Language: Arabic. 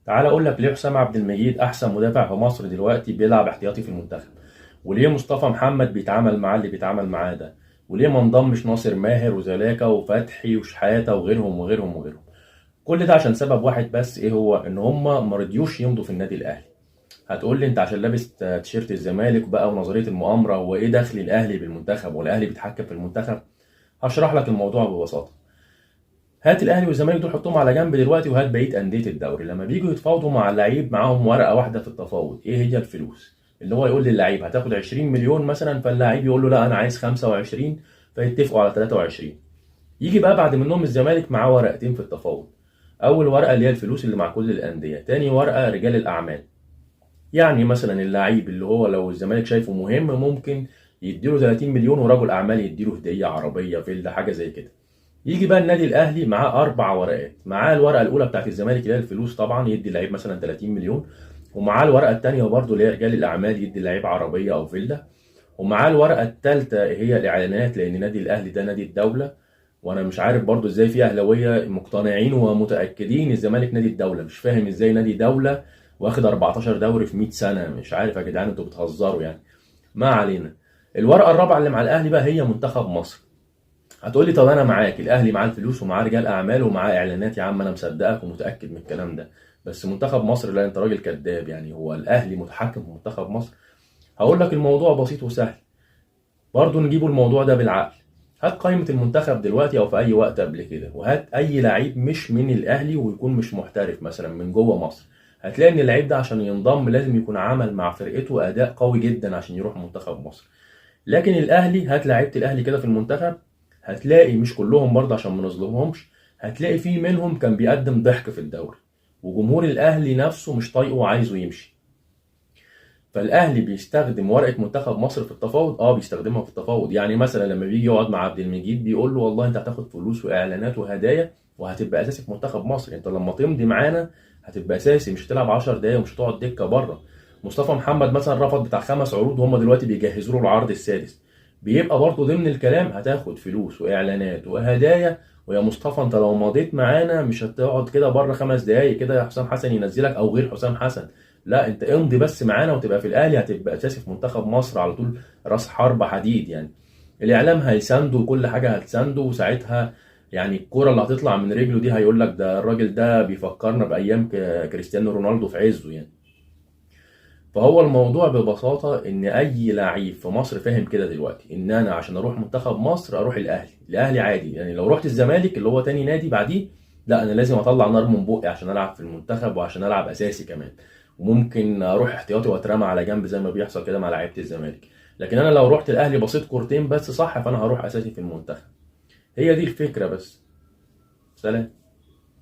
تعال اقول لك ليه حسام عبد المجيد احسن مدافع في مصر دلوقتي بيلعب احتياطي في المنتخب، وليه مصطفى محمد بيتعامل معاه اللي بيتعامل معاه ده، وليه ما انضمش ناصر ماهر وزلاكا وفتحي وشحاته وغيرهم وغيرهم وغيرهم. كل ده عشان سبب واحد بس، ايه هو؟ ان هم ما رضيوش يمضوا في النادي الاهلي. هتقول لي انت عشان لابس تيشيرت الزمالك بقى ونظريه المؤامره، وايه دخل الاهلي بالمنتخب والاهلي بيتحكم في المنتخب؟ هشرح لك الموضوع ببساطه. هات الاهلي والزمالك دول حطهم على جنب دلوقتي، وهات بقيه انديه الدوري لما بييجوا يتفاوضوا مع اللعيب معاهم ورقه واحده في التفاوض، ايه هي الفلوس؟ اللي هو يقول للعيب هتاخد 20 مليون مثلا، فاللعيب يقول له لا انا عايز 25، فيتفقوا على 23. يجي بقى بعد منهم الزمالك معاه ورقتين في التفاوض. اول ورقه اللي هي الفلوس اللي مع كل الانديه، تاني ورقه رجال الاعمال. يعني مثلا اللعيب اللي هو لو الزمالك شايفه مهم ممكن يديله 30 مليون، ورجل اعمال يديله هديه عربيه فيلا حاجه زي كده. يجي بقى النادي الاهلي معاه اربع ورقات، معاه الورقه الاولى بتاعت الزمالك اللي هي الفلوس طبعا، يدي اللعيب مثلا 30 مليون، ومعاه الورقه الثانيه برضه اللي هي رجال الاعمال، يدي اللعيب عربيه او فيلا، ومعاه الورقه الثالثه هي الاعلانات، لان نادي الاهلي ده نادي الدوله. وانا مش عارف برضه ازاي في اهلاويه مقتنعين ومتاكدين الزمالك نادي الدوله، مش فاهم ازاي نادي دوله واخد 14 دوري في 100 سنه. مش عارف يا جدعان انتوا بتهزروا يعني. ما علينا. الورقه الرابعه اللي مع الاهلي بقى هي منتخب مصر. هتقول لي طب انا معاك، الاهلي معاه الفلوس ومعاه رجال اعمال ومعاه اعلانات، يا عم انا مصدقك ومتاكد من الكلام ده، بس منتخب مصر لا، انت راجل كذاب. يعني هو الاهلي متحكم في منتخب مصر؟ هقول لك الموضوع بسيط وسهل، برضه نجيبوا الموضوع ده بالعقل. هات قائمة المنتخب دلوقتي او في اي وقت قبل كده، وهات اي لعيب مش من الاهلي ويكون مش محترف مثلا من جوه مصر، هتلاقي ان اللعيب ده عشان ينضم لازم يكون عمل مع فرقته اداء قوي جدا عشان يروح منتخب مصر. لكن الاهلي، هات لعيبه الاهلي كده في المنتخب، هتلاقي مش كلهم برضه عشان ما نظلمهمش، هتلاقي في منهم كان بيقدم ضحك في الدوري، وجمهور الاهلي نفسه مش طايقه وعايزه يمشي. فالاهلي بيستخدم ورقه منتخب مصر في التفاوض، بيستخدمها في التفاوض. يعني مثلا لما بيجي يقعد مع عبد المجيد بيقول له والله انت هتاخد فلوس واعلانات وهدايا وهتبقى اساسي في منتخب مصر، انت لما تمضي معانا هتبقى اساسي، مش هتلعب 10 دقايق ومش هتقعد دكه بره. مصطفى محمد مثلا رفض بتاع 5 عروض وهم دلوقتي بيجهزوا له العرض السادس، بيبقى برضه ضمن الكلام هتاخد فلوس واعلانات وهدايا. ويا مصطفى انت لو مضيت معانا مش هتقعد كده بره 5 دقايق كده يا حسام حسن ينزلك او غير حسام حسن، لا انت امضي بس معانا وتبقى في الاهلي، هتبقى اساسي في منتخب مصر على طول، راس حربة حديد يعني. الاعلام هيسانده وكل حاجه هتسانده، وساعتها يعني الكوره اللي هتطلع من رجله دي هيقول لك ده الراجل ده بيفكرنا بايام كريستيانو رونالدو في عزه يعني. فهو الموضوع ببساطه ان اي لعيب في مصر فاهم كده دلوقتي، ان انا عشان اروح منتخب مصر اروح الاهلي عادي، يعني لو رحت الزمالك اللي هو تاني نادي بعديه، لا انا لازم اطلع نار من بقي عشان العب في المنتخب وعشان العب اساسي كمان، وممكن اروح احتياطي واترمى على جنب زي ما بيحصل كده مع لعيبه الزمالك. لكن انا لو رحت الاهلي بصيت كورتين بس صح، فانا هروح اساسي في المنتخب. هي دي الفكره بس. سلام.